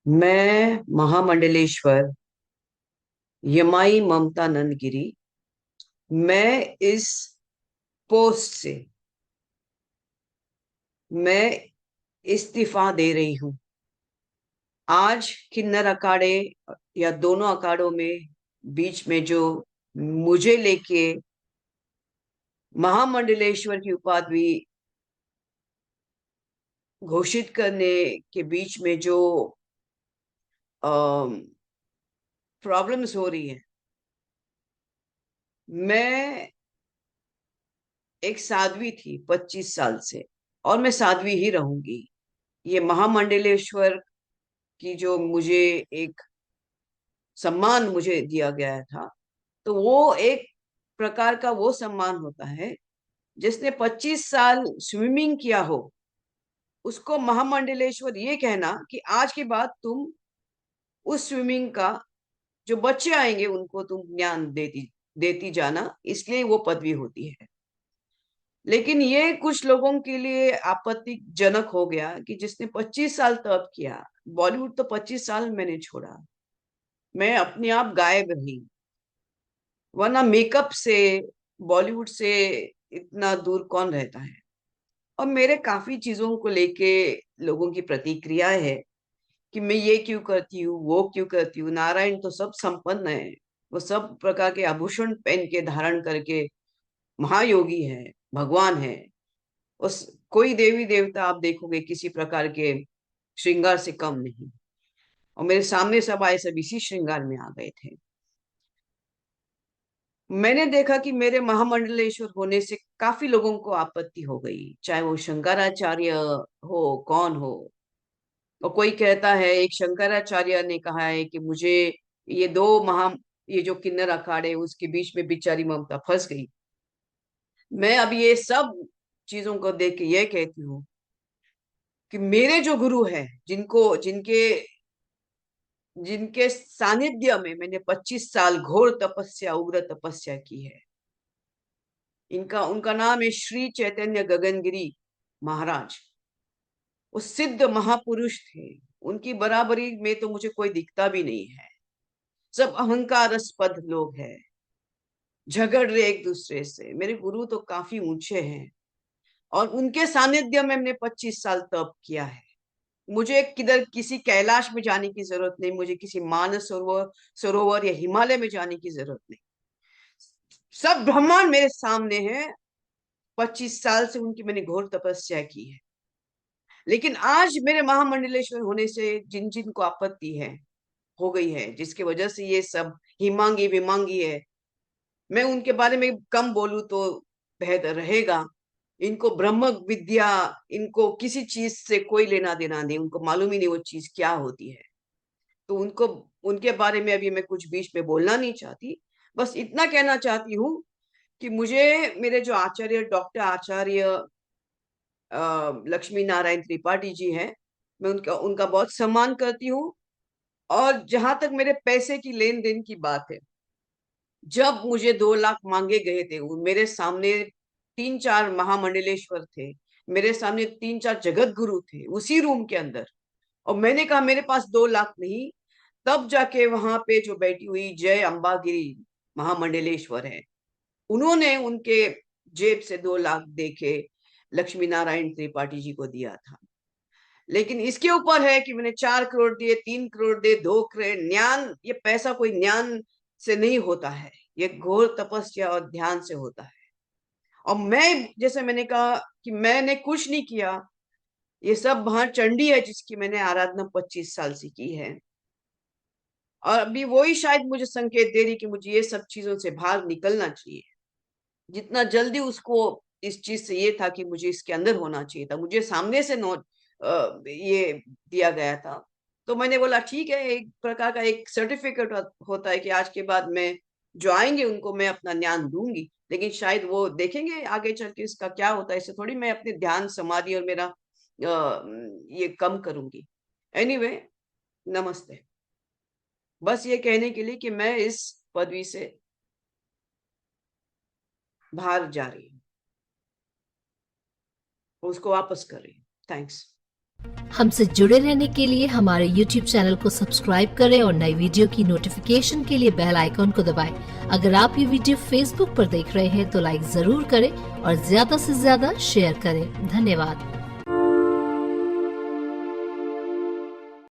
मैं महामंडलेश्वर यमाई ममता नंदगिरी। मैं इस पोस्ट से मैं इस्तीफा दे रही हूं। आज किन्नर अखाड़े या दोनों अखाड़ों में बीच में जो मुझे लेके महामंडलेश्वर की उपाधि घोषित करने के बीच में जो प्रॉब्लम्स हो रही है। मैं एक साध्वी थी 25 साल से, और मैं साध्वी ही रहूंगी। ये महामंडलेश्वर की जो मुझे एक सम्मान मुझे दिया गया था, तो वो एक प्रकार का वो सम्मान होता है। जिसने 25 साल स्विमिंग किया हो, उसको महामंडलेश्वर ये कहना कि आज के बाद तुम उस स्विमिंग का जो बच्चे आएंगे उनको तुम ज्ञान देती देती जाना, इसलिए वो पदवी होती है। लेकिन ये कुछ लोगों के लिए आपत्तिजनक हो गया कि जिसने 25 साल तप किया। बॉलीवुड तो 25 साल मैंने छोड़ा, मैं अपने आप गायब रही। वरना मेकअप से, बॉलीवुड से इतना दूर कौन रहता है। और मेरे काफी चीजों को लेके लोगों की प्रतिक्रियाएं है कि मैं ये क्यों करती हूँ, वो क्यों करती हूँ। नारायण तो सब संपन्न है, वो सब प्रकार के आभूषण पहन के धारण करके महायोगी है, भगवान है। उस कोई देवी देवता आप देखोगे किसी प्रकार के श्रृंगार से कम नहीं। और मेरे सामने सब आए, सब इसी श्रृंगार में आ गए थे। मैंने देखा कि मेरे महामंडलेश्वर होने से काफी लोगों को आपत्ति हो गई, चाहे वो शंकराचार्य हो, कौन हो। और कोई कहता है, एक शंकराचार्य ने कहा है कि मुझे ये दो महा ये जो किन्नर अखाड़े उसके बीच में बेचारी ममता फंस गई। मैं अब ये सब चीजों को देख के ये कहती हूँ कि मेरे जो गुरु हैं, जिनको जिनके जिनके सानिध्य में मैंने 25 साल घोर तपस्या, उग्र तपस्या की है, इनका उनका नाम है श्री चैतन्य गगनगिरी महाराज। वो सिद्ध महापुरुष थे। उनकी बराबरी में तो मुझे कोई दिखता भी नहीं है। सब अहंकारास्पद लोग हैं, झगड़ रहे एक दूसरे से। मेरे गुरु तो काफी ऊंचे हैं, और उनके सानिध्य में मैंने 25 साल तप किया है। मुझे किधर किसी कैलाश में जाने की जरूरत नहीं, मुझे किसी मानस सरोवर सरोवर या हिमालय में जाने की जरूरत नहीं। सब ब्रह्मांड मेरे सामने है। 25 साल से उनकी मैंने घोर तपस्या की है। लेकिन आज मेरे महामंडलेश्वर होने से जिन जिन को आपत्ति है, हो गई है, जिसकी वजह से ये सब हिमांगी विमांगी है, मैं उनके बारे में कम बोलूं तो बेहतर रहेगा। इनको ब्रह्म विद्या, इनको किसी चीज से कोई लेना देना नहीं, उनको मालूम ही नहीं वो चीज क्या होती है। तो उनको, उनके बारे में अभी मैं कुछ बीच में बोलना नहीं चाहती। बस इतना कहना चाहती हूँ कि मुझे मेरे जो आचार्य, डॉक्टर आचार्य लक्ष्मी नारायण त्रिपाठी जी हैं, मैं उनका उनका बहुत सम्मान करती हूँ। और जहां तक मेरे पैसे की लेन देन की बात है, जब मुझे 2 लाख मांगे गए थे, मेरे सामने 3 4 महामंडलेश्वर थे, मेरे सामने 3 4 जगत गुरु थे उसी रूम के अंदर। और मैंने कहा मेरे पास 2 लाख नहीं। तब जाके वहां पे जो बैठी हुई जय अंबागिरी महामंडलेश्वर है, उन्होंने उनके जेब से 2 लाख देके लक्ष्मी नारायण त्रिपाठी जी को दिया था। लेकिन इसके ऊपर है कि मैंने 4 करोड़ दिए, 3 करोड़ दिए, 2 करोड़। ज्ञान, ये पैसा कोई ज्ञान से नहीं होता है, ये घोर तपस्या और ध्यान से होता है। और मैं, जैसे मैंने कहा कि मैंने कुछ नहीं किया, ये सब वहां चंडी है जिसकी मैंने आराधना 25 साल से की है। और अभी वही शायद मुझे संकेत दे रही कि मुझे ये सब चीजों से बाहर निकलना चाहिए। जितना जल्दी उसको इस चीज से ये था कि मुझे इसके अंदर होना चाहिए था, मुझे सामने से नोट ये दिया गया था। तो मैंने बोला ठीक है, एक प्रकार का एक सर्टिफिकेट होता है कि आज के बाद मैं जो आएंगे उनको मैं अपना ज्ञान दूंगी। लेकिन शायद वो देखेंगे आगे चल के इसका क्या होता है। इससे थोड़ी मैं अपने ध्यान समाधि और मेरा ये कम करूंगी। एनीवे, नमस्ते। बस ये कहने के लिए कि मैं इस पदवी से बाहर जा रही हूँ, उसको वापस कर रही हूँ। थैंक्स। हमसे जुड़े रहने के लिए हमारे YouTube चैनल को सब्सक्राइब करें और नई वीडियो की नोटिफिकेशन के लिए बेल आइकॉन को दबाएं। अगर आप ये वीडियो Facebook पर देख रहे हैं तो लाइक जरूर करें और ज्यादा से ज्यादा शेयर करें। धन्यवाद।